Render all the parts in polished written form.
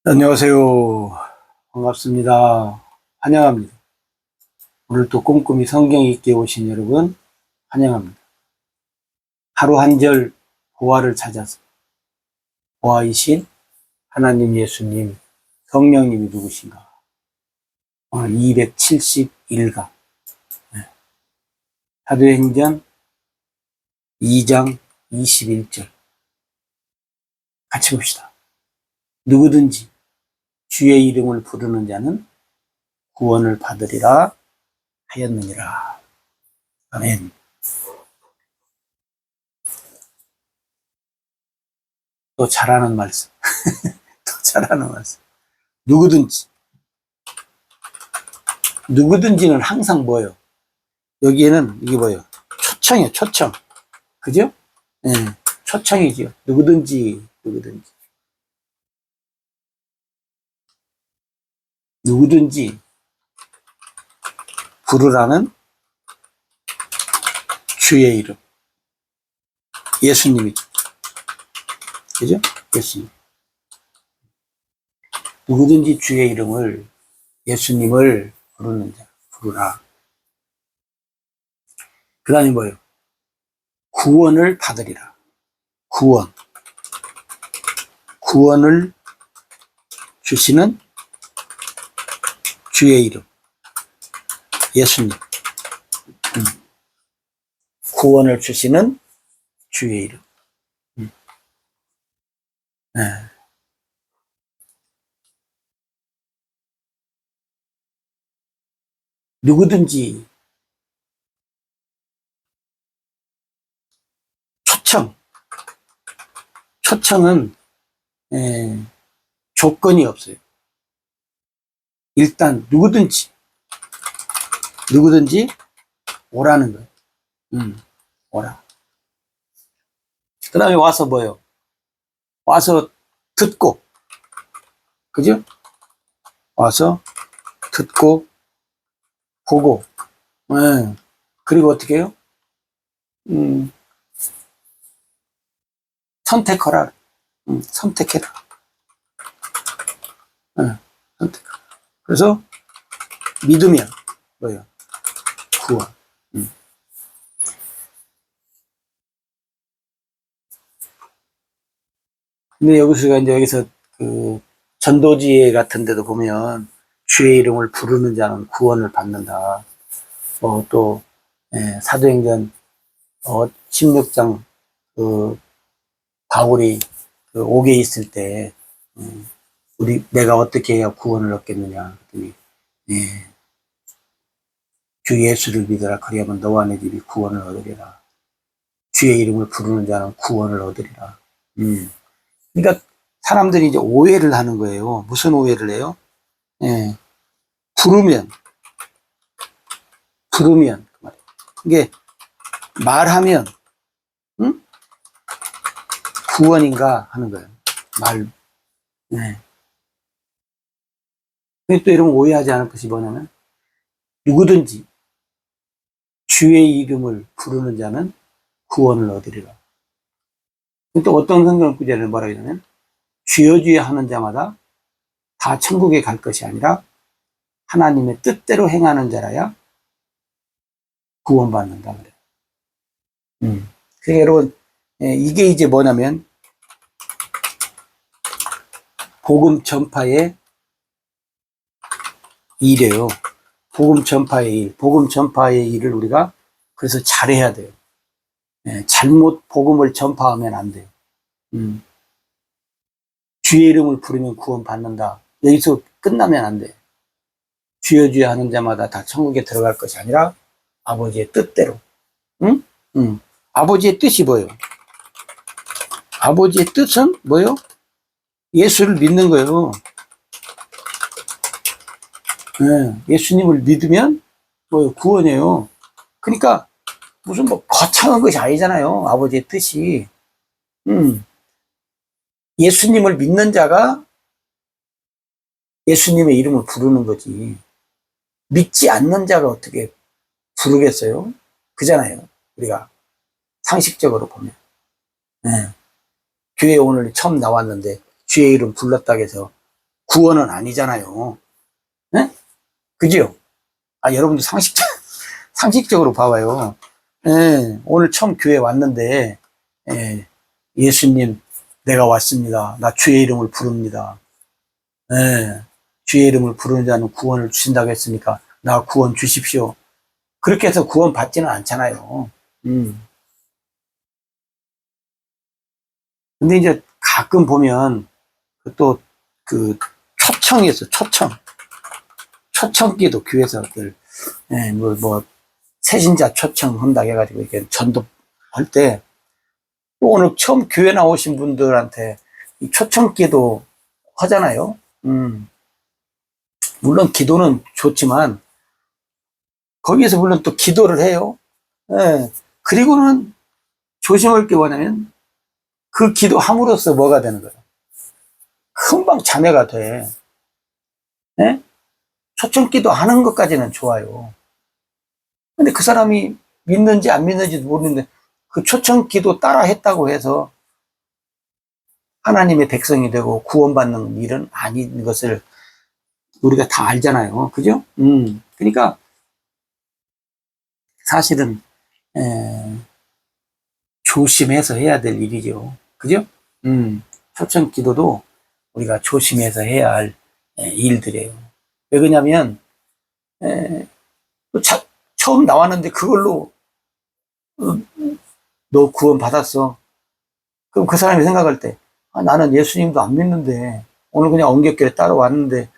안녕하세요. 반갑습니다. 환영합니다. 오늘 또 꼼꼼히 성경 읽기에 오신 여러분 환영합니다. 하루 한 절 보화를 찾아서 보화이신 하나님, 예수님, 성령님이 누구신가? 오늘 271강 사도행전 2장 21절 같이 봅시다. 누구든지 주의 이름을 부르는 자는 구원을 받으리라 하였느니라. 아멘. 또 잘하는 말씀. 또 잘하는 말씀. 누구든지는 항상 뭐예요? 여기에는 이게 뭐예요? 초청이에요, 초청. 그죠? 예, 초청이죠. 누구든지. 누구든지 부르라는 주의 이름. 예수님이죠. 그죠? 예수님. 누구든지 주의 이름을, 예수님을 부르는 자, 부르라. 그 다음에 뭐예요? 구원을 받으리라. 구원을 주시는 주의 이름. 예수님. 구원을 주시는 주의 이름. 네. 누구든지 초청은 조건이 없어요. 일단 누구든지 오라는 거예요. 오라. 그 다음에 와서 뭐예요? 와서 듣고, 그죠? 와서 듣고 보고, 그리고 어떻게 해요? 선택하라. 선택해라. 선택하라. 그래서 믿으면 뭐예요? 구원. 근데 여기서 그 전도지회 같은 데도 보면 주의 이름을 부르는 자는 구원을 받는다. 또 사도행전 16장 그 바울이 그 옥에 있을 때 내가 어떻게 해야 구원을 얻겠느냐 그랬더니 주 예수를 믿어라. 그리하면 너와 내 집이 구원을 얻으리라. 주의 이름을 부르는 자는 구원을 얻으리라. 그러니까 사람들이 이제 오해를 하는 거예요. 무슨 오해를 해요? 부르면 그 말이에요. 이게 말하면 구원인가 하는 거예요. 말. 근데 또 이러면 오해하지 않을 것이 뭐냐면 누구든지 주의 이름을 부르는 자는 구원을 얻으리라. 또 어떤 성경 구절을 뭐라고 하냐면 주여 주여 하는 자마다 다 천국에 갈 것이 아니라 하나님의 뜻대로 행하는 자라야 구원받는다 그래요. 그러니까 여러분 이게 이제 뭐냐면 복음 전파의 일이에요. 복음 전파의 일을 우리가 그래서 잘해야 돼요. 잘못 복음을 전파하면 안 돼요. 주의 이름을 부르면 구원받는다. 여기서 끝나면 안 돼요. 주여 주여 하는 자마다 다 천국에 들어갈 것이 아니라 아버지의 뜻대로. 아버지의 뜻이 뭐예요? 아버지의 뜻은 뭐예요? 예수를 믿는 거예요. 예수님을 믿으면 뭐예요? 구원이에요. 그러니까 무슨 뭐 거창한 것이 아니잖아요. 아버지의 뜻이. 예수님을 믿는 자가 예수님의 이름을 부르는 거지. 믿지 않는 자가 어떻게 부르겠어요? 그잖아요. 우리가 상식적으로 보면. 교회 오늘 처음 나왔는데 주의 이름 불렀다고 해서 구원은 아니잖아요. 네? 그죠? 여러분들 상식적으로 봐봐요. 예, 오늘 처음 교회 왔는데, 예, 예수님, 내가 왔습니다. 나 주의 이름을 부릅니다. 예, 주의 이름을 부르는 자는 구원을 주신다고 했으니까, 나 구원 주십시오. 그렇게 해서 구원 받지는 않잖아요. 근데 이제 가끔 보면, 또, 초청이 있어, 초청. 초청기도 교회에서들, 예, 새신자 초청한다고 해가지고, 이렇게 전도할 때, 또 오늘 처음 교회 나오신 분들한테 이 초청기도 하잖아요. 물론 기도는 좋지만, 거기에서 물론 또 기도를 해요. 예. 그리고는 조심할 게 뭐냐면, 그 기도 함으로써 뭐가 되는 거예요? 금방 자매가 돼. 예? 초청기도 하는 것까지는 좋아요. 근데 그 사람이 믿는지 안 믿는지도 모르는데, 그 초청기도 따라 했다고 해서 하나님의 백성이 되고 구원받는 일은 아닌 것을 우리가 다 알잖아요. 그죠? 그러니까 사실은, 조심해서 해야 될 일이죠. 그죠? 초청 기도도 우리가 조심해서 해야 할 일들이에요. 왜 그러냐면, 처음 나왔는데 그걸로, 어, 너 구원 받았어. 그럼 그 사람이 생각할 때, 나는 예수님도 안 믿는데, 오늘 그냥 엉겹결에 따라왔는데,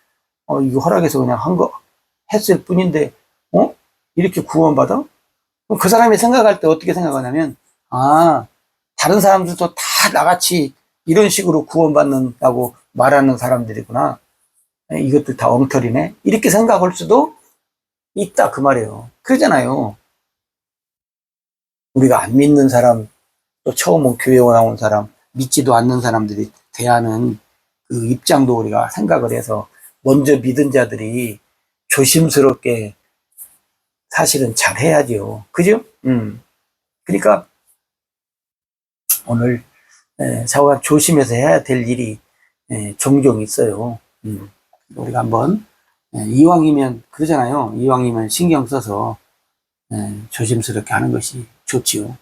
이거 허락해서 그냥 했을 뿐인데, 이렇게 구원받아? 그럼 그 사람이 생각할 때 어떻게 생각하냐면, 다른 사람들도 다 나같이 이런 식으로 구원받는다고 말하는 사람들이구나. 이것들 다 엉터리네. 이렇게 생각할 수도 있다, 그 말이에요. 그러잖아요. 우리가 안 믿는 사람, 또 처음 온 교회 나온 사람, 믿지도 않는 사람들이 대하는 그 입장도 우리가 생각을 해서 먼저 믿은 자들이 조심스럽게 사실은 잘 해야죠. 그죠? 그러니까 오늘 사고가 조심해서 해야 될 일이 종종 있어요. 우리가 한번 이왕이면 그러잖아요. 이왕이면 신경 써서 조심스럽게 하는 것이 좋지요.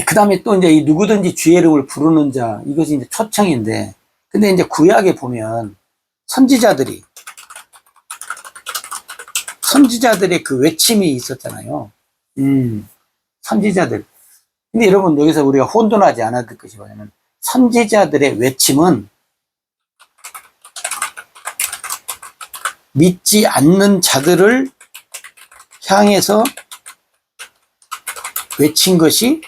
그 다음에 또 이제 이 누구든지 주의 이름을 부르는 자, 이것이 이제 초청인데, 근데 이제 구약에 보면 선지자들의 그 외침이 있었잖아요. 선지자들. 근데 여러분, 여기서 우리가 혼돈하지 않아야 될 것이 뭐냐면, 선지자들의 외침은 믿지 않는 자들을 향해서 외친 것이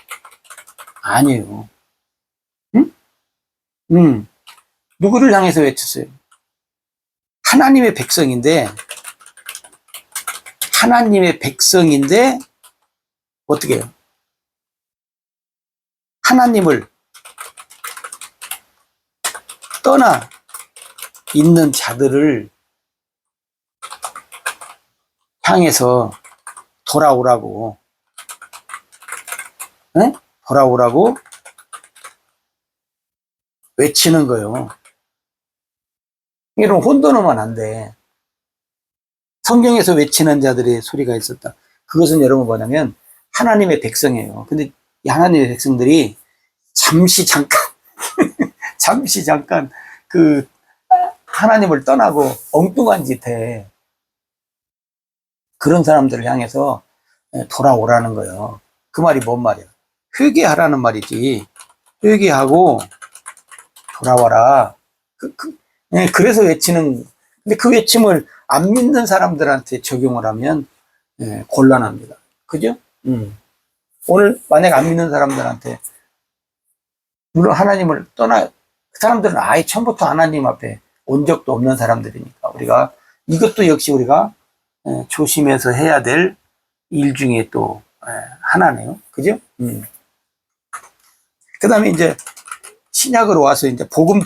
아니에요. 누구를 향해서 외쳤어요? 하나님의 백성인데, 어떻게 해요? 하나님을 떠나 있는 자들을 향해서 돌아오라고, 돌아오라고 외치는 거예요. 이런 혼돈하면 안 돼. 성경에서 외치는 자들의 소리가 있었다. 그것은 여러분 뭐냐면 하나님의 백성이에요. 근데 이 하나님의 백성들이 잠시 잠깐 그 하나님을 떠나고 엉뚱한 짓 해. 그런 사람들을 향해서 돌아오라는 거예요. 그 말이 뭔 말이야? 회개하라는 말이지. 회개하고 돌아와라. 그래서 외치는, 근데 그 외침을 안 믿는 사람들한테 적용을 하면 곤란합니다. 그죠? 오늘 만약 안 믿는 사람들한테, 물론 하나님을 그 사람들은 아예 처음부터 하나님 앞에 온 적도 없는 사람들이니까 우리가 이것도 역시 우리가 조심해서 해야 될 일 중에 또 하나네요. 그죠? 그 다음에 이제 신약으로 와서 이제 복음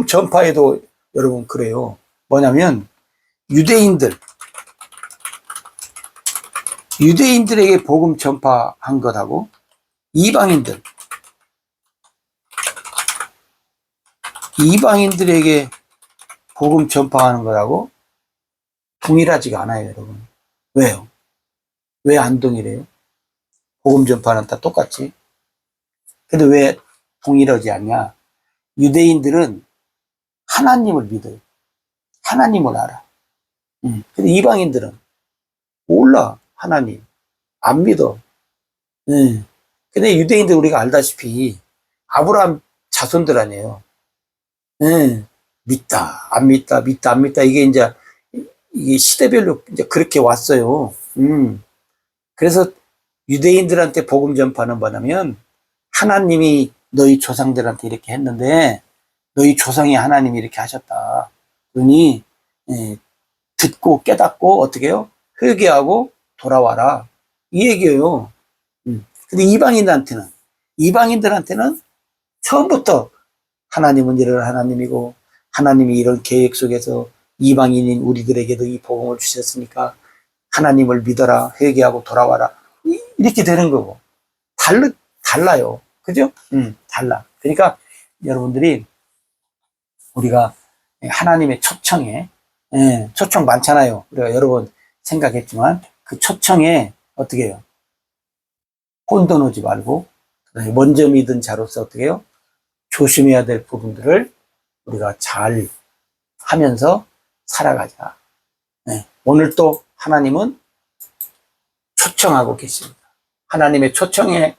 전파에도 여러분 그래요. 뭐냐면 유대인들에게 복음 전파한 것하고 이방인들, 이방인들에게 복음 전파하는 거라고 동일하지가 않아요, 여러분. 왜요? 왜 안 동일해요? 복음 전파는 다 똑같지. 근데 왜 동일하지 않냐? 유대인들은 하나님을 믿어요. 하나님을 알아. 근데 이방인들은 몰라, 하나님. 안 믿어. 근데 유대인들 우리가 알다시피 아브라함 자손들 아니에요. 믿다, 안 믿다, 믿다, 안 믿다. 이게 시대별로 이제 그렇게 왔어요. 그래서 유대인들한테 복음 전파는 뭐냐면 하나님이 너희 조상들한테 이렇게 했는데 너희 조상이 하나님이 이렇게 하셨다. 그러니 듣고 깨닫고 어떻게 해요? 회개하고 돌아와라. 이 얘기예요. 근데 이방인들한테는 처음부터 하나님은 이런 하나님이고 하나님이 이런 계획 속에서 이방인인 우리들에게도 이 복음을 주셨으니까 하나님을 믿어라, 회개하고 돌아와라. 이렇게 되는 거고. 달라요. 그죠? 달라. 그러니까 여러분들이 우리가 하나님의 초청에, 초청 많잖아요. 우리가 여러 번 생각했지만 그 초청에 어떻게 해요? 혼돈하지 말고 먼저 믿은 자로서 어떻게 해요? 조심해야 될 부분들을 우리가 잘 하면서 살아가자. 오늘 또 하나님은 초청하고 계십니다. 하나님의 초청에